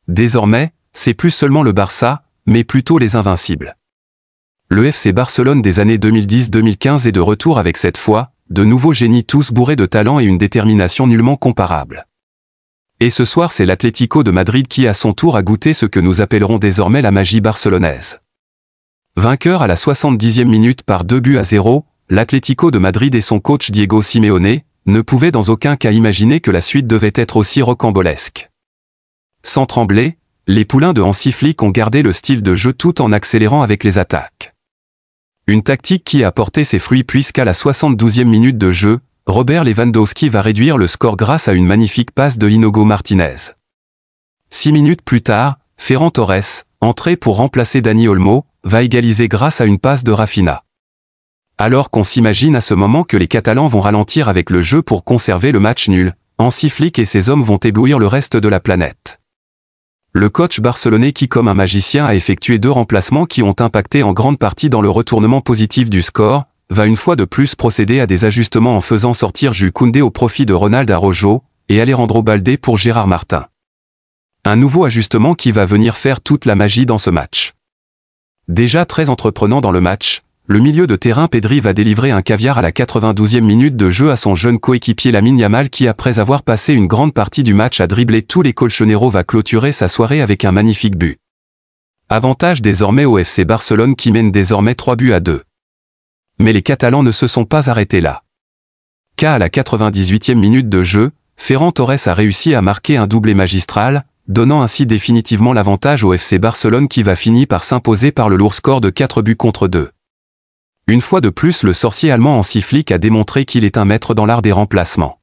Désormais, c'est plus seulement le Barça, mais plutôt les invincibles. Le FC Barcelone des années 2010-2015 est de retour avec cette fois, de nouveaux génies tous bourrés de talent et une détermination nullement comparable. Et ce soir c'est l'Atlético de Madrid qui à son tour a goûté ce que nous appellerons désormais la magie barcelonaise. Vainqueur à la 70e minute par 2-0, l'Atlético de Madrid et son coach Diego Simeone ne pouvaient dans aucun cas imaginer que la suite devait être aussi rocambolesque. Sans trembler, les poulains de Hansi Flick ont gardé le style de jeu tout en accélérant avec les attaques. Une tactique qui a porté ses fruits puisqu'à la 72e minute de jeu, Robert Lewandowski va réduire le score grâce à une magnifique passe de Inigo Martinez. 6 minutes plus tard, Ferran Torres, entré pour remplacer Dani Olmo, va égaliser grâce à une passe de Rafinha. Alors qu'on s'imagine à ce moment que les Catalans vont ralentir avec le jeu pour conserver le match nul, Hansi Flick et ses hommes vont éblouir le reste de la planète. Le coach barcelonais qui comme un magicien a effectué 2 remplacements qui ont impacté en grande partie dans le retournement positif du score, va une fois de plus procéder à des ajustements en faisant sortir Jules Koundé au profit de Ronald Araujo, et Alejandro Balde pour Gérard Martin. Un nouveau ajustement qui va venir faire toute la magie dans ce match. Déjà très entreprenant dans le match, le milieu de terrain Pedri va délivrer un caviar à la 92e minute de jeu à son jeune coéquipier Lamine Yamal qui après avoir passé une grande partie du match à dribbler tous les colchoneros va clôturer sa soirée avec un magnifique but. Avantage désormais au FC Barcelone qui mène désormais 3-2. Mais les Catalans ne se sont pas arrêtés là. Car à la 98e minute de jeu, Ferran Torres a réussi à marquer un doublé magistral, donnant ainsi définitivement l'avantage au FC Barcelone qui va finir par s'imposer par le lourd score de 4-2. Une fois de plus le sorcier allemand Hansi Flick a démontré qu'il est un maître dans l'art des remplacements.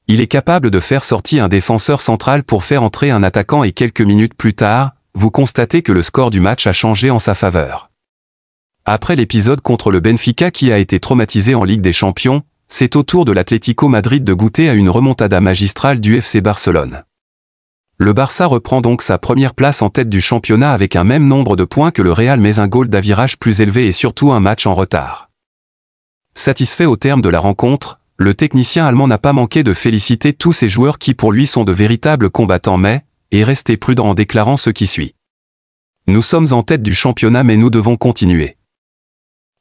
Il est capable de faire sortir un défenseur central pour faire entrer un attaquant et quelques minutes plus tard, vous constatez que le score du match a changé en sa faveur. Après l'épisode contre le Benfica qui a été traumatisé en Ligue des Champions, c'est au tour de l'Atlético Madrid de goûter à une remontada magistrale du FC Barcelone. Le Barça reprend donc sa première place en tête du championnat avec un même nombre de points que le Real mais un goal d'avirage plus élevé et surtout un match en retard. Satisfait au terme de la rencontre, le technicien allemand n'a pas manqué de féliciter tous ses joueurs qui pour lui sont de véritables combattants mais, est resté prudent en déclarant ce qui suit. Nous sommes en tête du championnat mais nous devons continuer.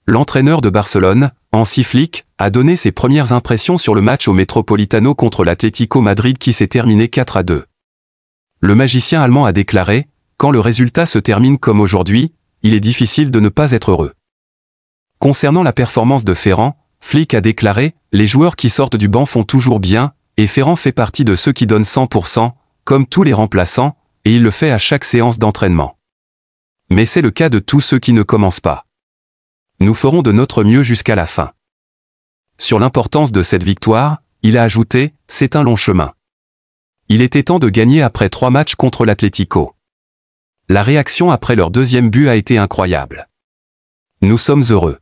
L'entraîneur de Barcelone, Hansi Flick, a donné ses premières impressions sur le match au Metropolitano contre l'Atlético Madrid qui s'est terminé 4-2. Le magicien allemand a déclaré « Quand le résultat se termine comme aujourd'hui, il est difficile de ne pas être heureux ». Concernant la performance de Ferran, Flick a déclaré « Les joueurs qui sortent du banc font toujours bien, et Ferran fait partie de ceux qui donnent 100%, comme tous les remplaçants, et il le fait à chaque séance d'entraînement. Mais c'est le cas de tous ceux qui ne commencent pas. Nous ferons de notre mieux jusqu'à la fin. » Sur l'importance de cette victoire, il a ajouté « C'est un long chemin. » Il était temps de gagner après 3 matchs contre l'Atlético. La réaction après leur deuxième but a été incroyable. Nous sommes heureux.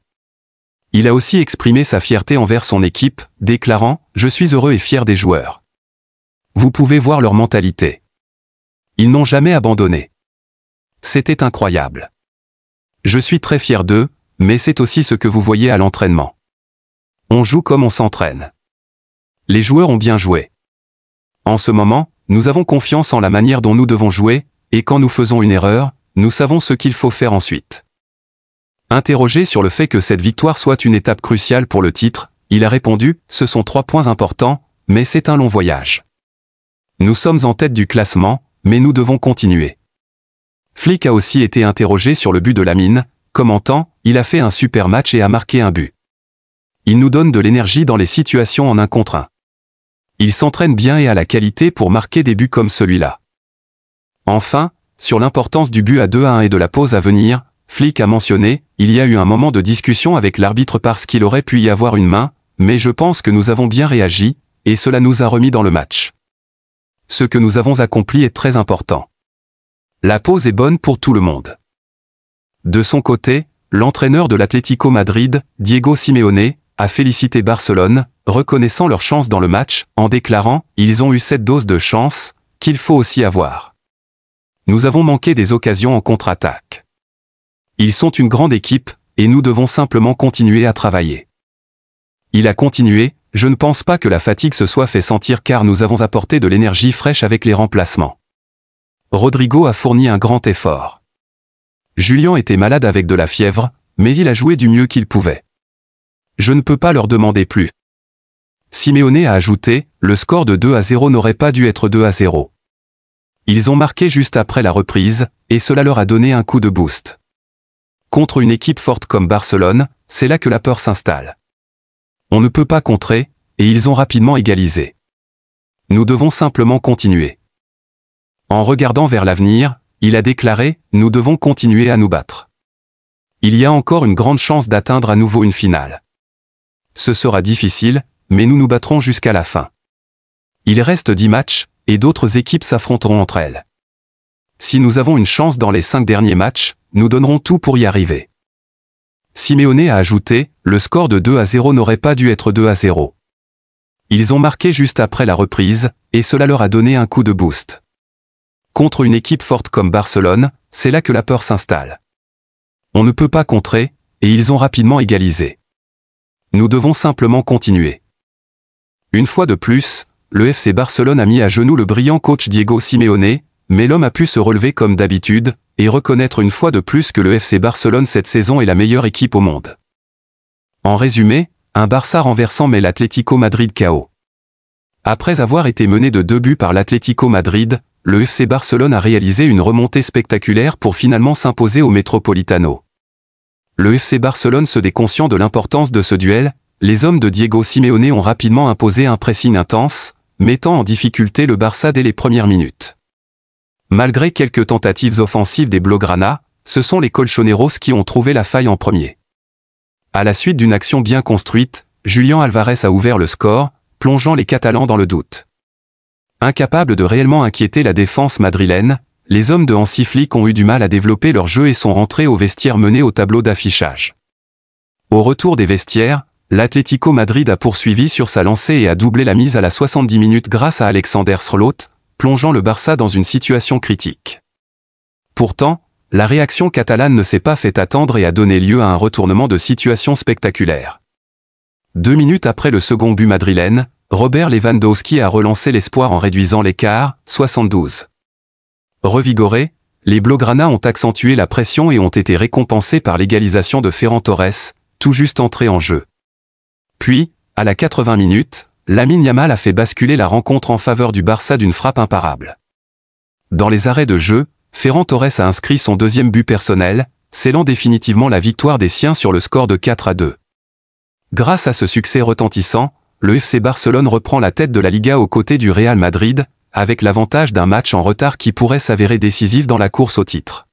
Il a aussi exprimé sa fierté envers son équipe, déclarant « Je suis heureux et fier des joueurs. Vous pouvez voir leur mentalité. Ils n'ont jamais abandonné. C'était incroyable. Je suis très fier d'eux, mais c'est aussi ce que vous voyez à l'entraînement. On joue comme on s'entraîne. Les joueurs ont bien joué. En ce moment, nous avons confiance en la manière dont nous devons jouer, et quand nous faisons une erreur, nous savons ce qu'il faut faire ensuite. » Interrogé sur le fait que cette victoire soit une étape cruciale pour le titre, il a répondu « Ce sont 3 points importants, mais c'est un long voyage. Nous sommes en tête du classement, mais nous devons continuer. » Flick a aussi été interrogé sur le but de Lamine, commentant « Il a fait un super match et a marqué un but. Il nous donne de l'énergie dans les situations en 1 contre 1. Il s'entraîne bien et a la qualité pour marquer des buts comme celui-là. » Enfin, sur l'importance du but à 2-1 et de la pause à venir, Flick a mentionné « Il y a eu un moment de discussion avec l'arbitre parce qu'il aurait pu y avoir une main, mais je pense que nous avons bien réagi, et cela nous a remis dans le match. Ce que nous avons accompli est très important. La pause est bonne pour tout le monde. » De son côté, l'entraîneur de l'Atlético Madrid, Diego Simeone, a félicité Barcelone, reconnaissant leur chance dans le match, en déclarant « Ils ont eu cette dose de chance, qu'il faut aussi avoir. Nous avons manqué des occasions en contre-attaque. Ils sont une grande équipe, et nous devons simplement continuer à travailler. » Il a continué « Je ne pense pas que la fatigue se soit fait sentir car nous avons apporté de l'énergie fraîche avec les remplacements. Rodrigo a fourni un grand effort. Julian était malade avec de la fièvre, mais il a joué du mieux qu'il pouvait. Je ne peux pas leur demander plus. Simeone a ajouté, le score de 2-0 n'aurait pas dû être 2-0. Ils ont marqué juste après la reprise, et cela leur a donné un coup de boost. Contre une équipe forte comme Barcelone, c'est là que la peur s'installe. On ne peut pas contrer, et ils ont rapidement égalisé. Nous devons simplement continuer. En regardant vers l'avenir, il a déclaré, nous devons continuer à nous battre. Il y a encore une grande chance d'atteindre à nouveau une finale. Ce sera difficile, mais nous nous battrons jusqu'à la fin. Il reste 10 matchs, et d'autres équipes s'affronteront entre elles. Si nous avons une chance dans les 5 derniers matchs, nous donnerons tout pour y arriver. Simeone a ajouté, le score de 2-0 n'aurait pas dû être 2-0. Ils ont marqué juste après la reprise, et cela leur a donné un coup de boost. Contre une équipe forte comme Barcelone, c'est là que la peur s'installe. On ne peut pas contrer, et ils ont rapidement égalisé. Nous devons simplement continuer. Une fois de plus, le FC Barcelone a mis à genoux le brillant coach Diego Simeone, mais l'homme a pu se relever comme d'habitude, et reconnaître une fois de plus que le FC Barcelone cette saison est la meilleure équipe au monde. En résumé, un Barça renversant met l'Atlético Madrid KO. Après avoir été mené de 2 buts par l'Atlético Madrid, le FC Barcelone a réalisé une remontée spectaculaire pour finalement s'imposer au Metropolitano. Le FC Barcelone se dit conscient de l'importance de ce duel, les hommes de Diego Simeone ont rapidement imposé un pressing intense, mettant en difficulté le Barça dès les premières minutes. Malgré quelques tentatives offensives des Blaugrana, ce sont les Colchoneros qui ont trouvé la faille en premier. À la suite d'une action bien construite, Julián Álvarez a ouvert le score, plongeant les Catalans dans le doute. Incapables de réellement inquiéter la défense madrilène, les hommes de Hansi Flick ont eu du mal à développer leur jeu et sont rentrés au vestiaire menés au tableau d'affichage. Au retour des vestiaires, l'Atlético Madrid a poursuivi sur sa lancée et a doublé la mise à la 70 minutes grâce à Alexander Srloth, plongeant le Barça dans une situation critique. Pourtant, la réaction catalane ne s'est pas fait attendre et a donné lieu à un retournement de situation spectaculaire. 2 minutes après le second but madrilène, Robert Lewandowski a relancé l'espoir en réduisant l'écart, 72. Revigorés, les Blaugrana ont accentué la pression et ont été récompensés par l'égalisation de Ferran Torres, tout juste entré en jeu. Puis, à la 80 minutes, Lamine Yamal a fait basculer la rencontre en faveur du Barça d'une frappe imparable. Dans les arrêts de jeu, Ferran Torres a inscrit son 2e but personnel, scellant définitivement la victoire des siens sur le score de 4-2. Grâce à ce succès retentissant, le FC Barcelone reprend la tête de la Liga aux côtés du Real Madrid, avec l'avantage d'un match en retard qui pourrait s'avérer décisif dans la course au titre.